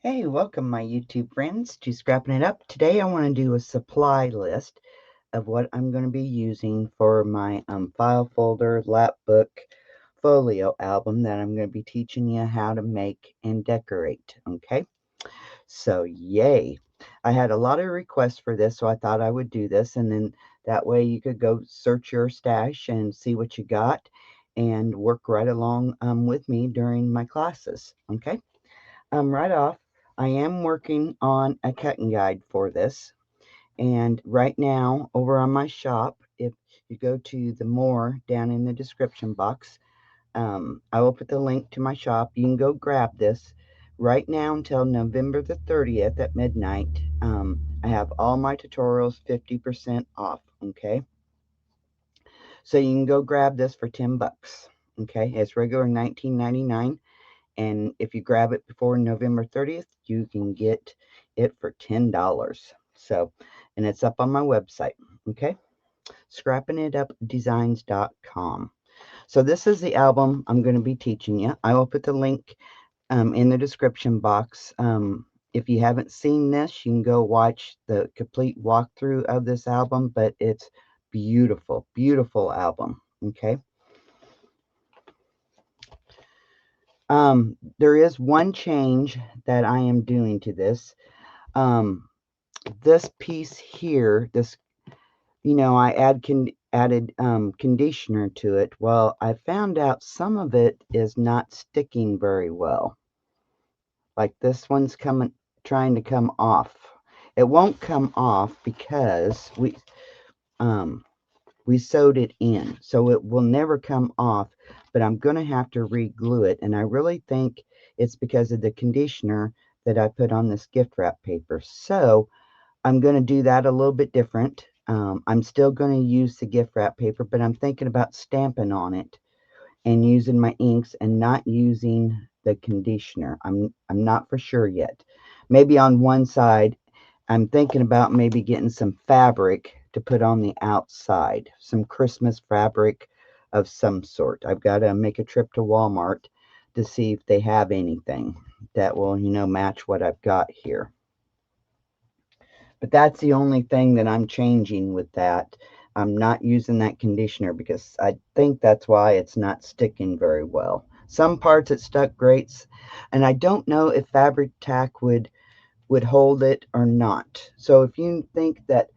Hey, welcome my YouTube friends to Scrapping It Up. Today I want to do a supply list of what I'm going to be using for my File Folder Lapbook Folio album that I'm going to be teaching you how to make and decorate. Okay, so yay. I had a lot of requests for this, so I thought I would do this, and then that way you could go search your stash and see what you got and work right along with me during my classes. Okay. Right off, I am working on a cutting guide for this. And right now, over on my shop, if you go to the more down in the description box, I will put the link to my shop. You can go grab this. Right now until November the 30th at midnight, I have all my tutorials 50% off. Okay. So you can go grab this for 10 bucks. Okay. It's regular $19.99. And if you grab it before November 30th, you can get it for $10. So, and it's up on my website. Okay. Scrappingitupdesigns.com. So this is the album I'm going to be teaching you. I will put the link in the description box. If you haven't seen this, you can go watch the complete walkthrough of this album, but it's beautiful, beautiful album. Okay. There is one change that I am doing to this. Um, this piece here, I added conditioner to it. Well, I found out some of it is not sticking very well. Like this one's trying to come off. It won't come off because we sewed it in, so it will never come off, but I'm going to have to re-glue it, and I really think it's because of the conditioner that I put on this gift wrap paper. So I'm going to do that a little bit different. I'm still going to use the gift wrap paper, but I'm thinking about stamping on it and using my inks and not using the conditioner. I'm not for sure yet. Maybe on one side, I'm thinking about maybe getting some fabric to put on the outside, some Christmas fabric of some sort. I've got to make a trip to Walmart to see if they have anything that will, match what I've got here. But that's the only thing that I'm changing with that. I'm not using that conditioner because I think that's why it's not sticking very well. Some parts it stuck great, and I don't know if fabric tack would hold it or not. So if you think that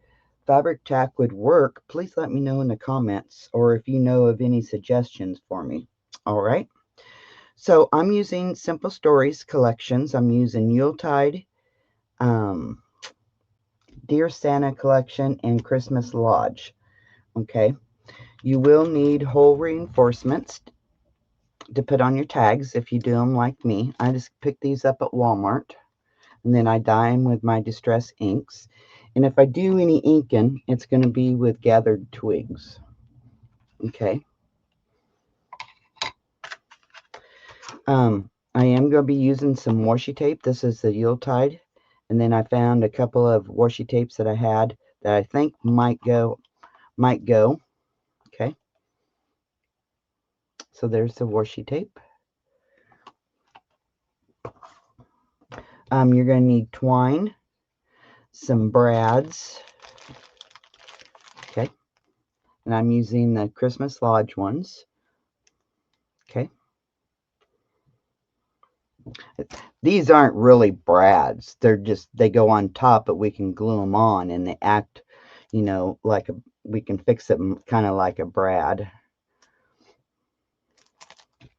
fabric tack would work, please let me know in the comments, or if you know of any suggestions for me. All right. So I'm using Simple Stories collections. I'm using Yuletide, um, Dear Santa collection, and Christmas Lodge. Okay. You will need hole reinforcements to put on your tags if you do them like me. I just picked these up at Walmart, and then I dye them with my Distress inks. And if I do any inking, it's going to be with gathered twigs. Okay. I am going to be using some washi tape. This is the Yuletide. And then I found a couple of washi tapes that I had that I think might go. Okay. So there's the washi tape. You're going to need twine, some brads. Okay. And I'm using the Christmas Lodge ones. Okay. These aren't really brads. They go on top, but we can glue them on and they act, like we can fix them kind of like a brad.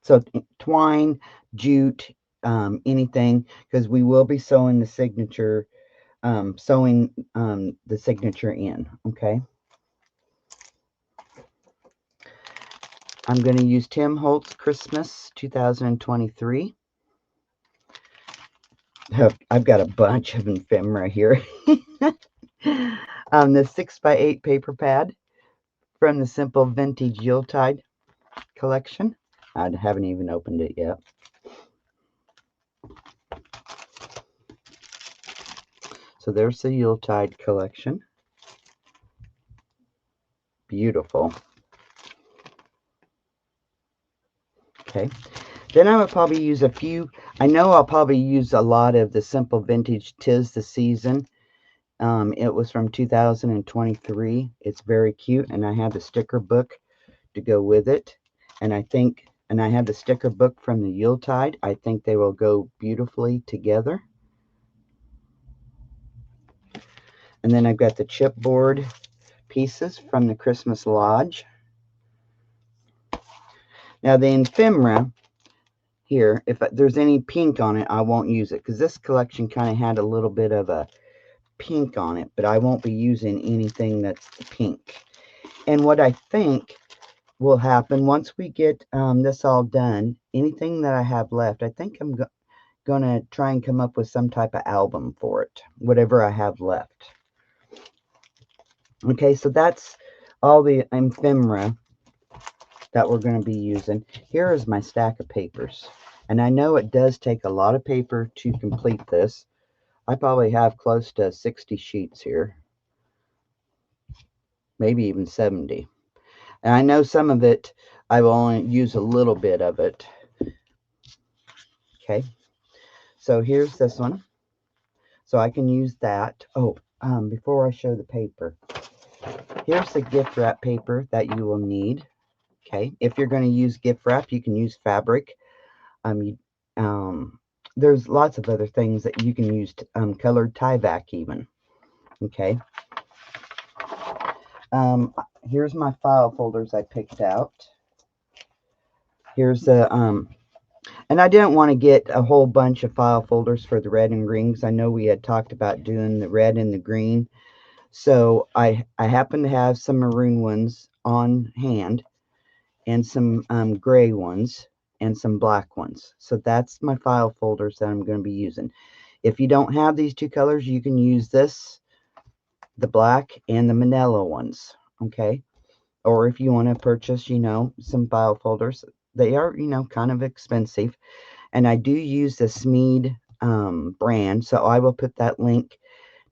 So twine, jute, anything, because we will be sewing the signature, the signature in. Okay. I'm going to use Tim Holtz Christmas 2023. I've got a bunch of ephemera here. The 6x8 paper pad from the Simple Vintage Yuletide collection. I haven't even opened it yet. So there's the Yuletide collection. Beautiful. Okay. Then I would probably use a few. I know I'll probably use a lot of the Simple Vintage 'Tis the Season. It was from 2023. It's very cute, and I have the sticker book to go with it. And I have the sticker book from the Yuletide. I think they will go beautifully together. And then I've got the chipboard pieces from the Christmas Lodge. Now the ephemera here, if there's any pink on it, I won't use it, because this collection kind of had a little bit of a pink on it, but I won't be using anything that's pink. And what I think will happen once we get this all done, anything that I have left, I think I'm going to try and come up with some type of album for it, whatever I have left. Okay, so that's all the ephemera that we're going to be using. Here is my stack of papers. And I know it does take a lot of paper to complete this. I probably have close to 60 sheets here. Maybe even 70. And I know some of it, I will only use a little bit of it. Okay. So here's this one. So I can use that. Oh, before I show the paper, here's the gift wrap paper that you will need. Okay. If you're going to use gift wrap, you can use fabric. There's lots of other things that you can use, colored Tyvek even. Okay. Here's my file folders I picked out. Here's the, and I didn't want to get a whole bunch of file folders for the red and green, because I know we had talked about doing the red and the green. So I happen to have some maroon ones on hand, and some gray ones, and some black ones. So that's my file folders that I'm going to be using. If you don't have these two colors, you can use this, the black and the manila ones. Okay. Or if you want to purchase, some file folders, they are, kind of expensive. And I do use the Smeed brand, so I will put that link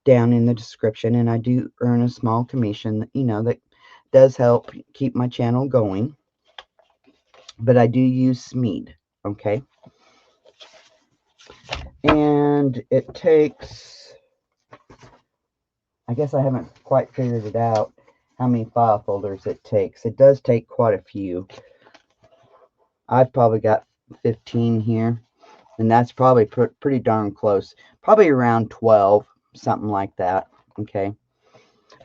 down in the description. And I do earn a small commission, that does help keep my channel going. But I do use Smeed, okay? And it takes, I guess I haven't quite figured it out how many file folders it takes. It does take quite a few. I've probably got 15 here, and that's probably pretty darn close. Probably around 12, something like that, okay?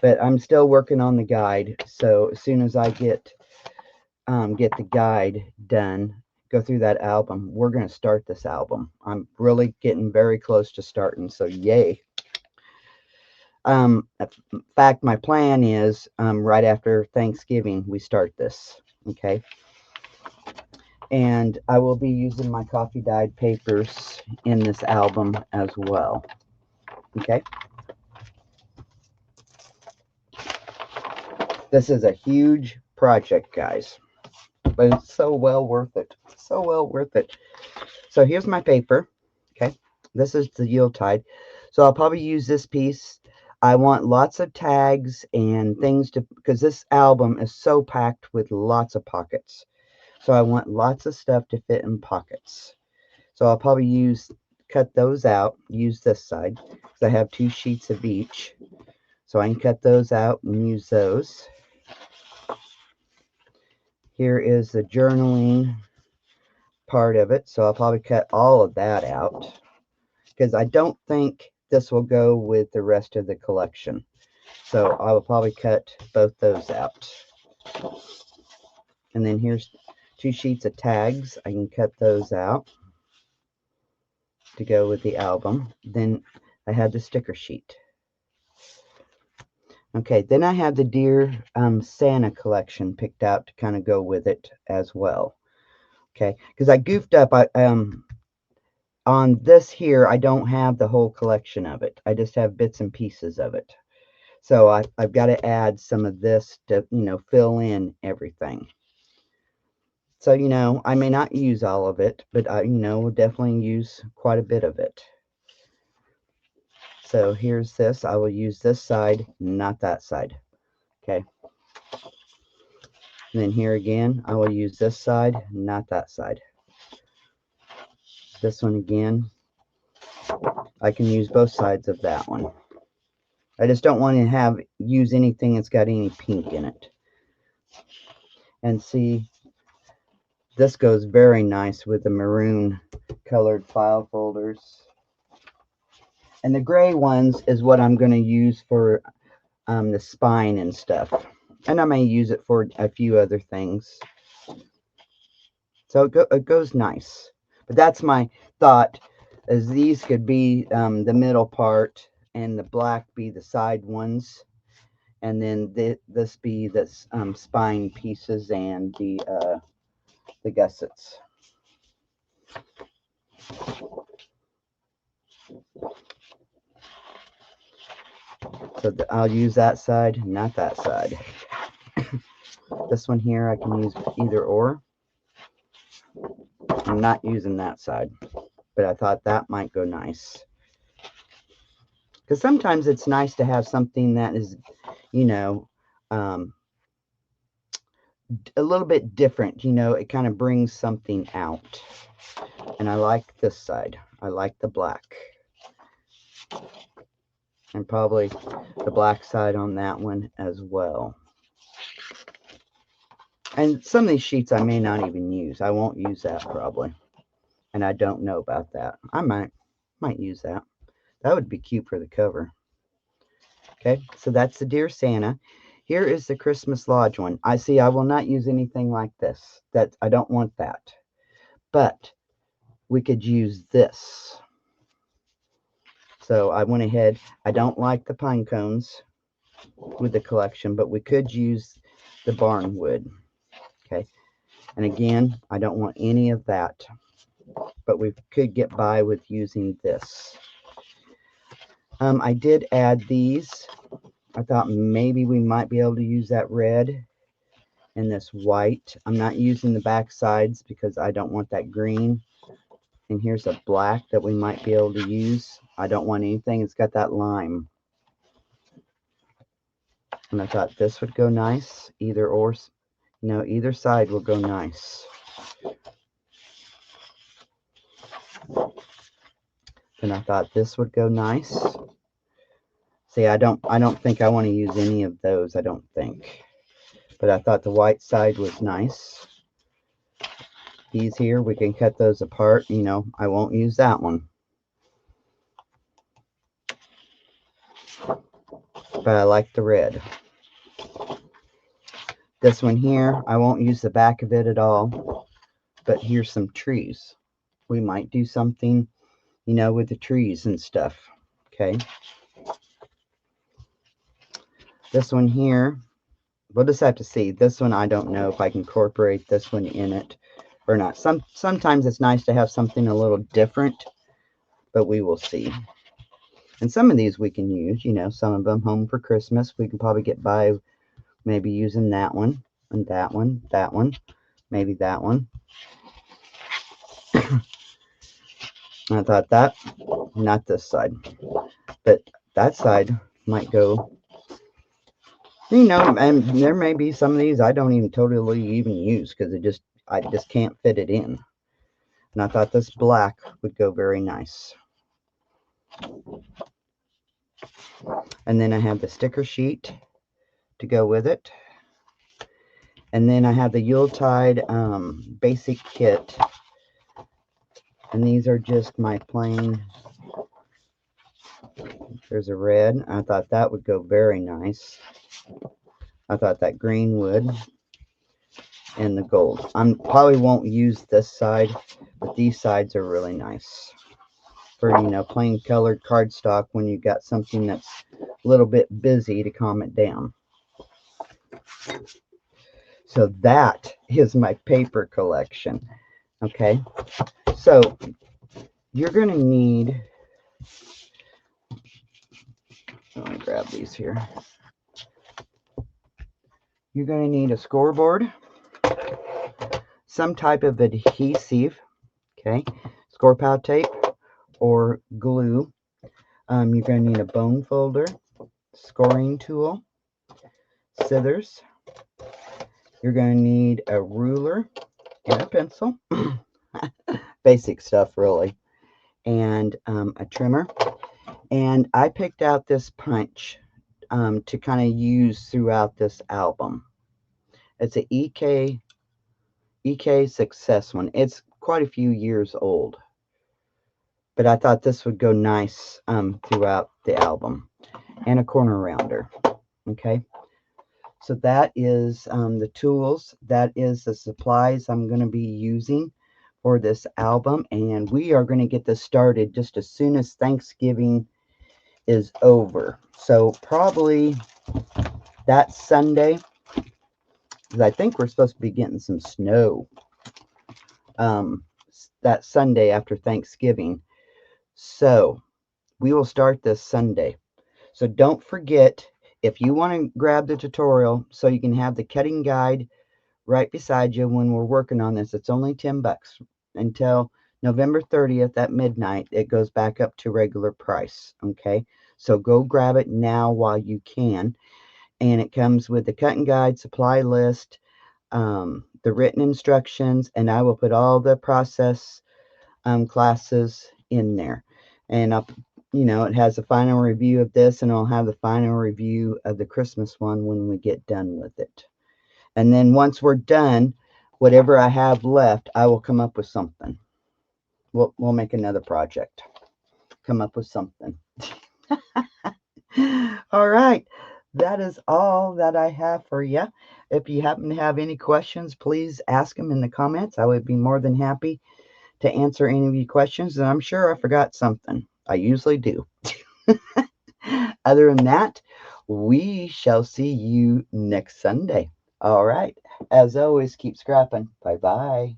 But I'm still working on the guide, so as soon as I get the guide done, go through that album, we're going to start this album. I'm really getting very close to starting, so yay. In fact, my plan is right after Thanksgiving, we start this, okay? And I will be using my coffee dyed papers in this album as well, okay? This is a huge project, guys, but it's so well worth it. So well worth it. So here's my paper, okay? This is the Yuletide. So I'll probably use this piece. I want lots of tags and things because this album is so packed with lots of pockets. So I want lots of stuff to fit in pockets. So I'll probably cut those out, use this side, because I have 2 sheets of each. So I can cut those out and use those. Here is the journaling part of it. So I'll probably cut all of that out, because I don't think this will go with the rest of the collection. So I will probably cut both those out. And then here's 2 sheets of tags. I can cut those out to go with the album. Then I have the sticker sheet. Okay, then I have the Dear Santa collection picked out to kind of go with it as well. Okay, because I goofed up. On this here, I don't have the whole collection of it. I just have bits and pieces of it. So I've got to add some of this to, fill in everything. So, I may not use all of it, but I, will definitely use quite a bit of it. So here's this. I will use this side, not that side. Okay. And then here again, I will use this side, not that side. This one again, I can use both sides of that one. I just don't want to use anything that's got any pink in it. And see, this goes very nice with the maroon colored file folders. And the gray ones is what I'm going to use for the spine and stuff. And I may use it for a few other things. So it goes nice. But that's my thought, is these could be the middle part and the black be the side ones. And then this be the spine pieces and the gussets. So I'll use that side, not that side. This one here I can use either or. I'm not using that side, but I thought that might go nice. Because sometimes it's nice to have something that is, you know, a little bit different. You know, it kind of brings something out. And I like this side. I like the black. And probably the black side on that one as well. And some of these sheets I may not even use. I won't use that probably. And I don't know about that. I might use that. That would be cute for the cover. Okay, so that's the Dear Santa. Here is the Christmas Lodge one. I will not use anything like this. I don't want that. But we could use this. So I went ahead. I don't like the pine cones with the collection, but we could use the barn wood. Okay, and again, I don't want any of that, but we could get by with using this. I did add these. I thought maybe we might be able to use that red and this white. I'm not using the back sides because I don't want that green. And here's a black that we might be able to use. I don't want anything that's got that lime. And I thought this would go nice. Either or, you know, either side will go nice. And I thought this would go nice. See, I don't think I want to use any of those, I don't think. But I thought the white side was nice. These here, we can cut those apart. You know, I won't use that one. But I like the red. This one here, I won't use the back of it at all. But here's some trees. We might do something, you know, with the trees and stuff. Okay. This one here, we'll just have to see. This one, I don't know if I can incorporate this one in it or not. Sometimes it's nice to have something a little different, but we will see. And some of these we can use, you know, some of them home for Christmas. We can probably get by maybe using that one and that one, maybe that one. I thought that, not this side, but that side might go, you know, and there may be some of these I don't even totally use because I just can't fit it in. And I thought this black would go very nice. And then I have the sticker sheet to go with it. And then I have the Yuletide basic kit. And these are just my plain. There's a red. I thought that would go very nice. I thought that green would. And the gold. I probably won't use this side, but these sides are really nice. For, you know, plain colored cardstock when you got something that's a little bit busy to calm it down. So that is my paper collection. Okay, so you're going to need, let me grab these here. You're going to need a scoreboard, some type of adhesive, okay, score pad tape or glue. You're going to need a bone folder, scoring tool, scissors. You're going to need a ruler and a pencil. basic stuff really, and a trimmer. And I picked out this punch to kind of use throughout this album. It's a EK Success one. It's quite a few years old, but I thought this would go nice throughout the album. And a corner rounder. Okay, so that is the tools. That is the supplies I'm going to be using for this album, and we are going to get this started just as soon as Thanksgiving is over. So probably that Sunday, because I think we're supposed to be getting some snow that Sunday after Thanksgiving. So we will start this Sunday. So don't forget, if you want to grab the tutorial so you can have the cutting guide right beside you when we're working on this, it's only $10 until November 30th at midnight. It goes back up to regular price. Okay, so go grab it now while you can. And it comes with the cutting guide, supply list, the written instructions, and I will put all the process classes in there. And it has a final review of this, and I'll have the final review of the Christmas one when we get done with it. And then once we're done, whatever I have left, I will come up with something. We'll make another project. Come up with something. All right. That is all that I have for you. If you happen to have any questions, please ask them in the comments. I would be more than happy to answer any of your questions. And I'm sure I forgot something. I usually do. Other than that, we shall see you next Sunday. All right. As always, keep scrapping. Bye-bye.